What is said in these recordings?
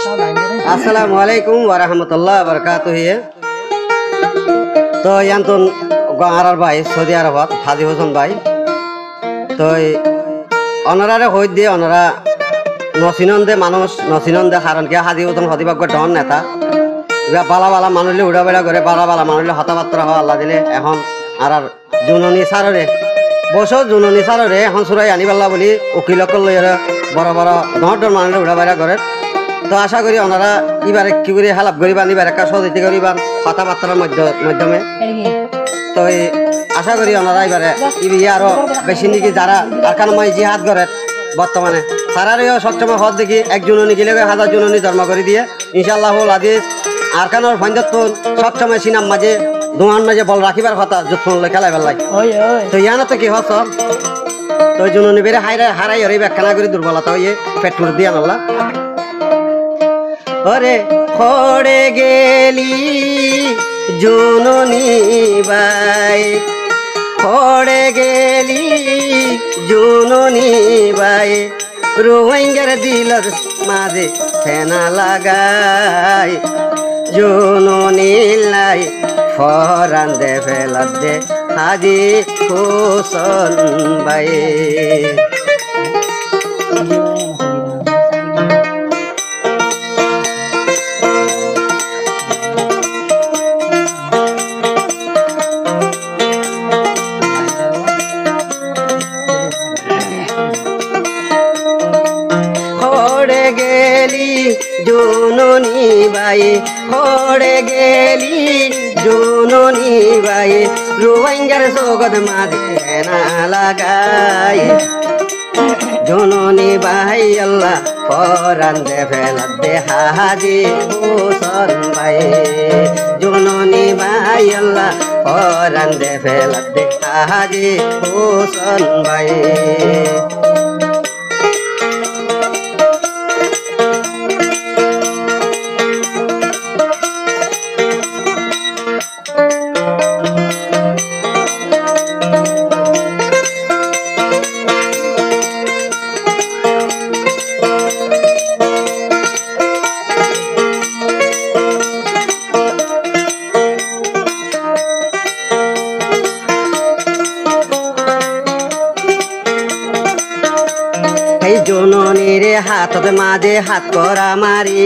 Assalamualaikum warahmatullahi wabarakatuh. তো ইয়ান্তন গাঁরার ভাই Saudi আরবত হাজি হোসেন ভাই তো অনারারে হই দিয়ে অনারা নসিনন্দে মানুষ নসিনন্দে কারণ কি হাজি হোসেন হদিবাগ ডন নেতা বালা বালা মানুষলে উড়া বেড়া করে বালা বালা মানুষলে হতাবাত্রা হওয়া আল্লাহ দিলে এখন আর জুননি সাররে বছর জুননি সাররে এখন সুরাই আনিবাল্লা বলি উকিলক লই বড় বড় ডর ডর মানুষলে উড়া বেড়া করে তো আশা করি ওনারা এবারে কি করে হেল্প করিবান এবার একটা সহযোগিতা করিবান কথাবার্তার মাধ্যমে তো আশা করি ওনারা এবারে আরো বেশি নাকি যারা আরকানময় জিহাদ করে বর্তমানে তারারও সবসময় হদ দেখি একজনও নিকিলে 1000 জননী জন্ম করে দিয়ে ইনশাআল্লাহ আদিস আরকানোর ফঞ্জত সবসময় সিনাম মাঝে দোয়ান মাঝে বল রাখিবার কথা যত্ন খেলাই বেলাই তো ইয়ানো তো কি হস তো জননী বেড়ে হারাই হরে ব্যাখ্যা করে দুর্বলতা হয়ে পেট্রোল দিয়ে আনলা ওরে খড়ে গেলি জননী বাই খড়ে গেলি জননী বাই রোহিঙ্গার দিলর মাঝে ফেনা লাগাই জননী লাই ফরান দে ফেলা দে হাজি হোসেন বাই জননী বাই খড়ে গেলি জননী বাই রোহিঙ্গার জগৎ মাঝে না লাগাই জননী বাই আল্লাহ ফরান দে ফেলা দে হাজি হোসেন বাই জননী বাই আল্লাহ ফরান দে ফেলা দে হাজি হোসেন বাই জননীর হাতত মাঝে হাত করা মারি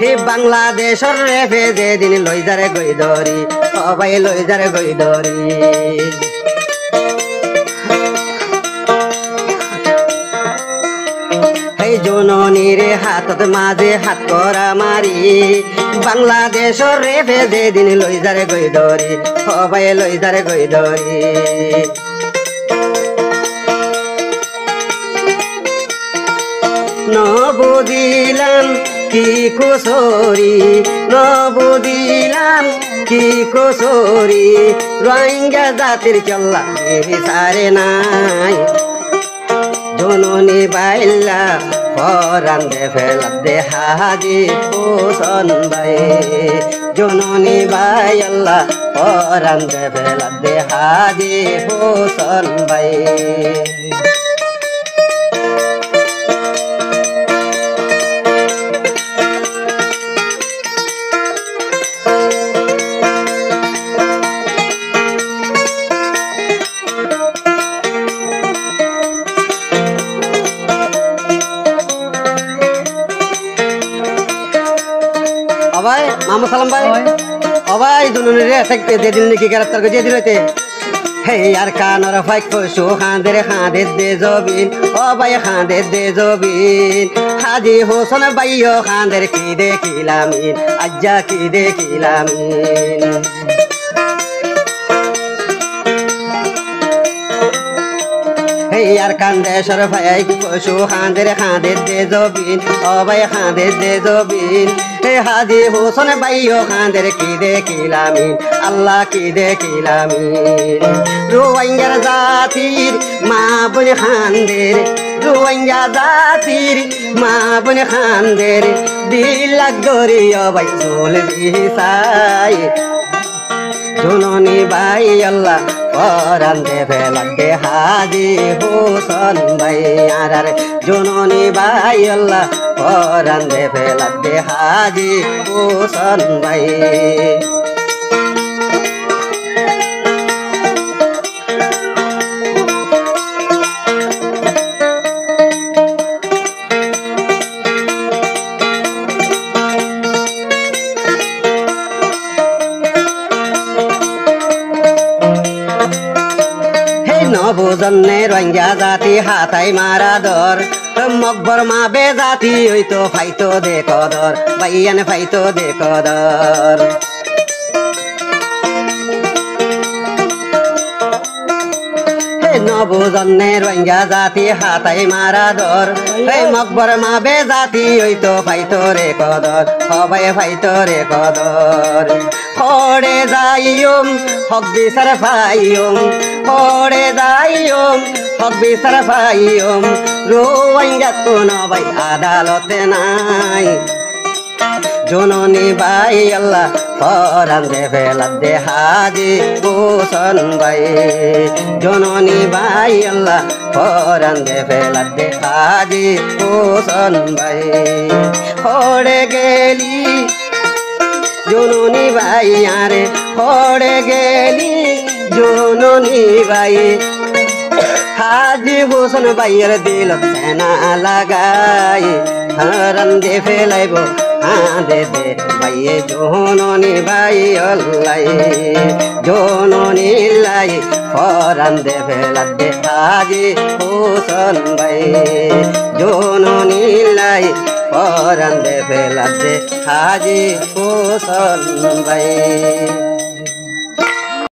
হে বাংলাদেশর রেফে যেদিন লই যারে গই ধরি সবাই লই যারে গই ধরি হে জননীর হাতত মাঝে হাত করা মারি বাংলাদেশর রেফে যেদিন লই যারে গই ধরি সবাই লই যারে গই ধরি নবুদিলাম কি কুসরি নবুদিলাম কি কুসরি রোহিঙ্গা জাতির কেল্লা সারে নাই জননী বাইল্লা ফরান দে ফেলা দে হাজি হোসেন বাই জননী বাই আল্লাহ ফরান দে ফেলা দে হাজি হোসেন বাই মামা সালাম ভাই ও ভাই জননীর যেদিন নাকি গ্রেপ্তার করে যেদিন হইতে হে আর কানর ফাইক পশু খাঁদে দে জবিন ও ভাই খাঁদে দে জবিন হাজি হোসেন ভাইও খাঁদের কি দেখিলামিন আজ্জা কি দেখিলামিন আর কান্দেশ্বর ভাই পশু খাঁদে দে জবিন ও ভাই খাঁদে দে জবিন হে হাজি হোসেন ভাইও খাঁদের কি দেখিলামিন আল্লাহ কি দেখিলামিন রোহিঙ্গার জাতির মা বোন খাঁদের রোহিঙ্গা জাতির মা বোন খাঁদের 2 লাখ ধরি ও ভাই চল বিসাই জননী ভাই আল্লাহ ফরান দে ফেলা দে হাজি হোসেন ভাই আর জননী ভাই আল্লাহ পরান দে ফেলা দে হাজি হোসেন ভাই নবজন্মে রোহিঙ্গা জাতি হাতাই মারা দর মকবর মা বে জাতি ওই তো ফাইতো দে কদর বাইয়ান ফাইতো দে কদর নবজন্মে রোহিঙ্গা জাতি হাতাই মারা দর এই মকবর মা বে জাতি ওই তো ফাইতো রে কদর সবাই ফাইতো রে কদর পড়ে যাইম হক বিচার পাইম পড়ে যাইম হক বিচার পাইম রোহিঙ্গা তো নবাই আদালতে নাই জননী ভাই আল্লাহ পরান দে ফেলা দে হাজি হোসেন ভাই জননী ভাই আল্লাহ পরান দে ফেলা দে হাজি হোসেন ভাই পড়ে গেলি জননী ভাই আরে পড়ে গেলি জননী ভাই হাজি হোসেন ভাইয়ের দিল সেনা লাগাই হারান দে ফেলাইব দে দে ভাইয়ে জননী ভাই অল্লাই জননী লাই পরান দে ফেলা দে হাজি হোসেন ভাই জননী লাই পরান দে ফেলা দে হাজি হোসেন ভাই